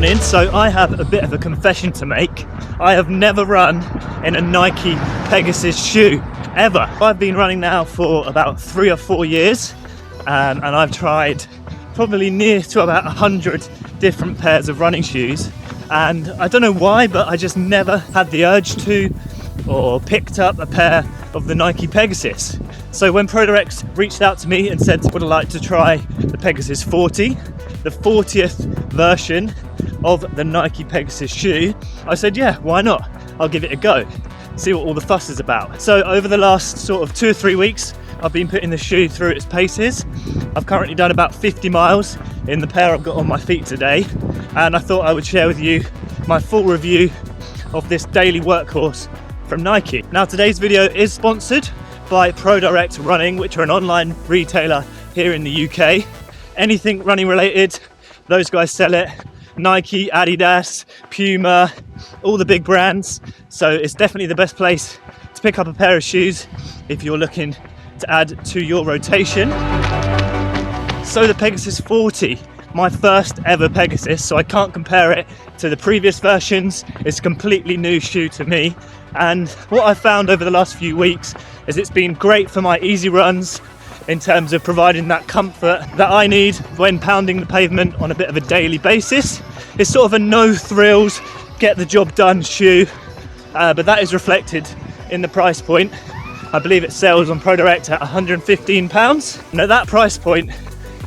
running, so I have a bit of a confession to make. I have never run in a Nike Pegasus shoe, ever. I've been running now for about 3 or 4 years, and I've tried probably near to about 100 different pairs of running shoes, and I don't know why, but I just never had the urge to, or picked up a pair of the Nike Pegasus. So when ProDirect reached out to me and said, would I like to try the Pegasus 40, the 40th version of the Nike Pegasus shoe, I said, yeah, why not? I'll give it a go, see what all the fuss is about. So over the last sort of 2 or 3 weeks, I've been putting the shoe through its paces. I've currently done about 50 miles in the pair I've got on my feet today, and I thought I would share with you my full review of this daily workhorse from Nike. Now today's video is sponsored by ProDirect Running, which are an online retailer here in the UK. Anything running related, those guys sell it. Nike, Adidas, Puma, all the big brands. So it's definitely the best place to pick up a pair of shoes if you're looking to add to your rotation. So the Pegasus 40, my first ever Pegasus, so I can't compare it to the previous versions. It's a completely new shoe to me. And what I've found over the last few weeks is it's been great for my easy runs in terms of providing that comfort that I need when pounding the pavement on a bit of a daily basis. It's sort of a no thrills, get the job done shoe, but that is reflected in the price point. I believe it sells on ProDirect at £115. Now that price point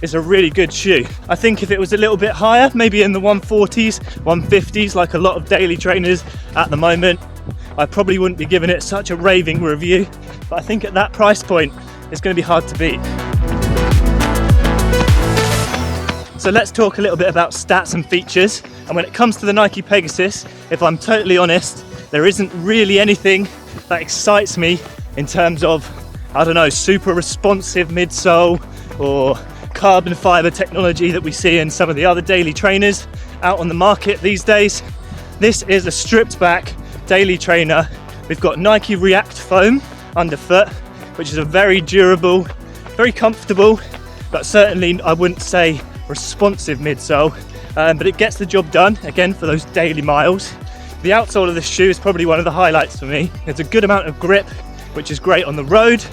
is a really good shoe. I think if it was a little bit higher, maybe in the 140s, 150s, like a lot of daily trainers at the moment, I probably wouldn't be giving it such a raving review, but I think at that price point, it's going to be hard to beat. So let's talk a little bit about stats and features. And when it comes to the Nike Pegasus, if I'm totally honest, there isn't really anything that excites me in terms of, I don't know, super responsive midsole or carbon fiber technology that we see in some of the other daily trainers out on the market these days. This is a stripped back daily trainer. We've got Nike React foam underfoot, which is a very durable, very comfortable, but certainly I wouldn't say responsive midsole, but it gets the job done, again, for those daily miles. The outsole of this shoe is probably one of the highlights for me. There's a good amount of grip, which is great on the road,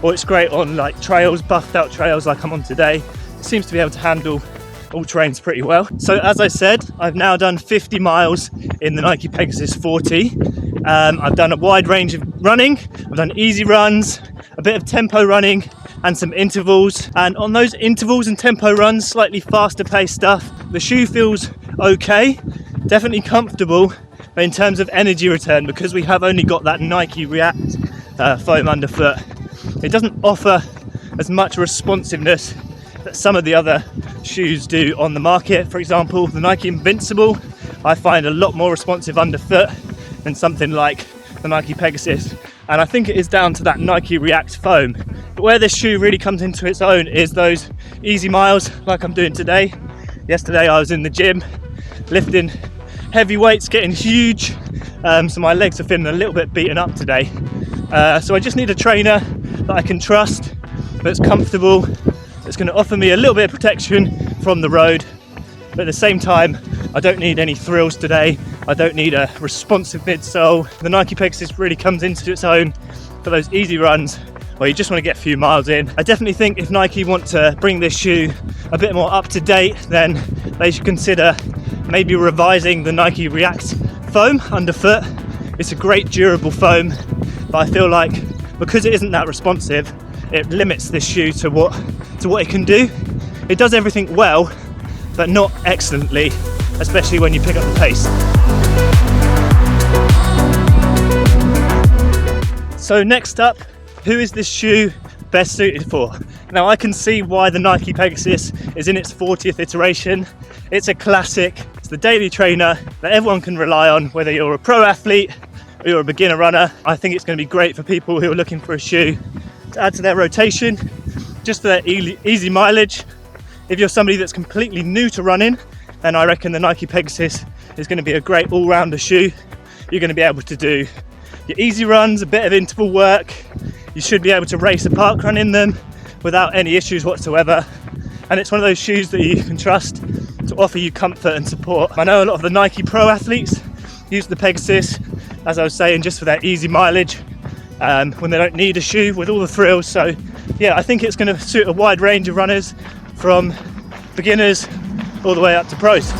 or it's great on like trails, buffed out trails like I'm on today. It seems to be able to handle all terrains pretty well. So as I said, I've now done 50 miles in the Nike Pegasus 40. I've done a wide range of running. I've done easy runs, a bit of tempo running, and some intervals. And on those intervals and tempo runs, slightly faster paced stuff, the shoe feels okay, definitely comfortable, but in terms of energy return, because we have only got that Nike React foam underfoot, it doesn't offer as much responsiveness that some of the other shoes do on the market. For example, the Nike Invincible, I find a lot more responsive underfoot than something like the Nike Pegasus. And I think it is down to that Nike React foam. But where this shoe really comes into its own is those easy miles like I'm doing today. Yesterday I was in the gym, lifting heavy weights, getting huge. So my legs are feeling a little bit beaten up today. So I just need a trainer that I can trust, that's comfortable, that's going to offer me a little bit of protection from the road, but at the same time I don't need any thrills today. I don't need a responsive midsole. The Nike Pegasus really comes into its own for those easy runs where you just want to get a few miles in. I definitely think if Nike want to bring this shoe a bit more up to date, then they should consider maybe revising the Nike React foam underfoot. It's a great durable foam, but I feel like because it isn't that responsive, it limits this shoe to what it can do. It does everything well, but not excellently, especially when you pick up the pace. So next up, who is this shoe best suited for? Now I can see why the Nike Pegasus is in its 40th iteration. It's a classic, it's the daily trainer that everyone can rely on, whether you're a pro athlete or you're a beginner runner. I think it's going to be great for people who are looking for a shoe to add to their rotation, just for their easy mileage. If you're somebody that's completely new to running, then I reckon the Nike Pegasus is going to be a great all-rounder shoe. You're going to be able to do your easy runs, a bit of interval work. You should be able to race a park run in them without any issues whatsoever. and it's one of those shoes that you can trust to offer you comfort and support. I know a lot of the Nike Pro athletes use the Pegasus, as I was saying, just for their easy mileage when they don't need a shoe with all the frills. So yeah, I think it's going to suit a wide range of runners, from beginners all the way up to pros.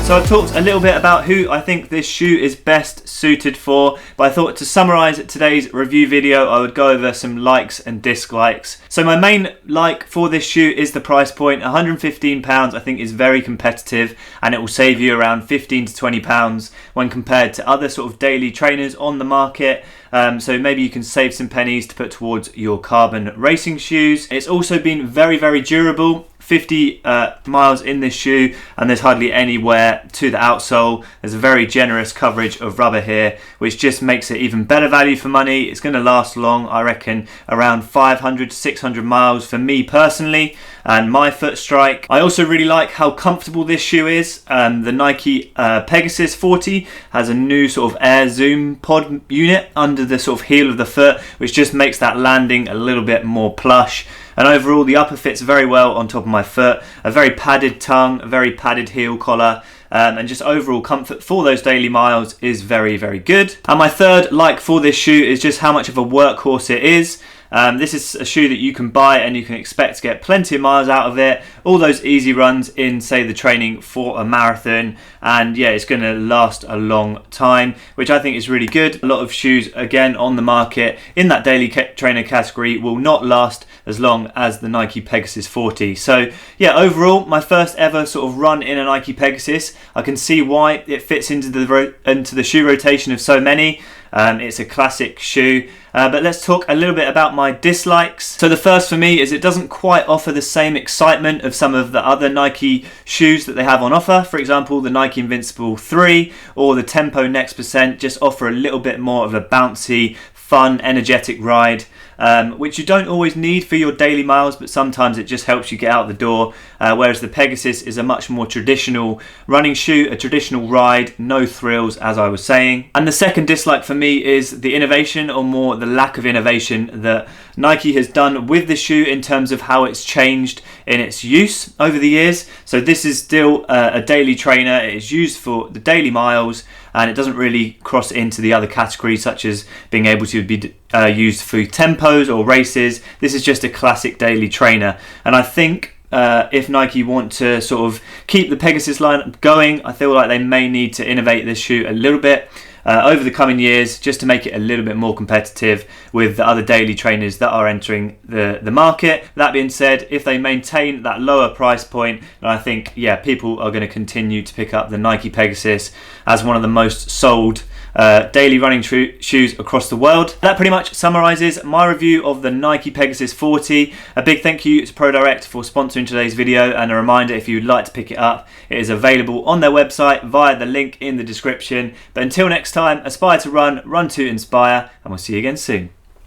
So I've talked a little bit about who I think this shoe is best suited for, but I thought to summarise today's review video I would go over some likes and dislikes. So my main like for this shoe is the price point. £115 I think is very competitive, and it will save you around £15 to £20 when compared to other sort of daily trainers on the market. So maybe you can save some pennies to put towards your carbon racing shoes. It's also been very, very durable. 50 miles in this shoe, and there's hardly any wear to the outsole. There's a very generous coverage of rubber here, which just makes it even better value for money. It's going to last long, I reckon around 500 to 600 miles for me personally and my foot strike. I also really like how comfortable this shoe is. The Nike Pegasus 40 has a new sort of air zoom pod unit under the sort of heel of the foot, which just makes that landing a little bit more plush. And overall, the upper fits very well on top of my foot. A very padded tongue, a very padded heel collar, and just overall comfort for those daily miles is very, very good. And my third like for this shoe is just how much of a workhorse it is. This is a shoe that you can buy and you can expect to get plenty of miles out of it. All those easy runs in, say, the training for a marathon. And yeah, it's going to last a long time, which I think is really good. A lot of shoes, again, on the market in that daily trainer category will not last as long as the Nike Pegasus 40. So yeah, overall, my first ever sort of run in a Nike Pegasus. I can see why it fits into the shoe rotation of so many. It's a classic shoe. But let's talk a little bit about my dislikes. So the first for me is it doesn't quite offer the same excitement of some of the other Nike shoes that they have on offer. For example, the Nike Invincible 3 or the Tempo Next Percent just offer a little bit more of a bouncy, fun, energetic ride, which you don't always need for your daily miles, but sometimes it just helps you get out the door, whereas the Pegasus is a much more traditional running shoe, a traditional ride, no thrills, as I was saying. And the second dislike for me is the innovation, or more the lack of innovation, that Nike has done with the shoe in terms of how it's changed in its use over the years. So this is still a daily trainer. It is used for the daily miles, and it doesn't really cross into the other categories, such as being able to be used for tempos or races. This is just a classic daily trainer, and I think if Nike want to sort of keep the Pegasus line going, I feel like they may need to innovate this shoe a little bit over the coming years, just to make it a little bit more competitive with the other daily trainers that are entering the market. That being said, if they maintain that lower price point, then I think, yeah, people are going to continue to pick up the Nike Pegasus as one of the most sold daily running shoes across the world. That pretty much summarizes my review of the Nike Pegasus 40. A big thank you to ProDirect for sponsoring today's video, and a reminder, if you'd like to pick it up, it is available on their website via the link in the description. But until next time, aspire to run, run to inspire, and we'll see you again soon.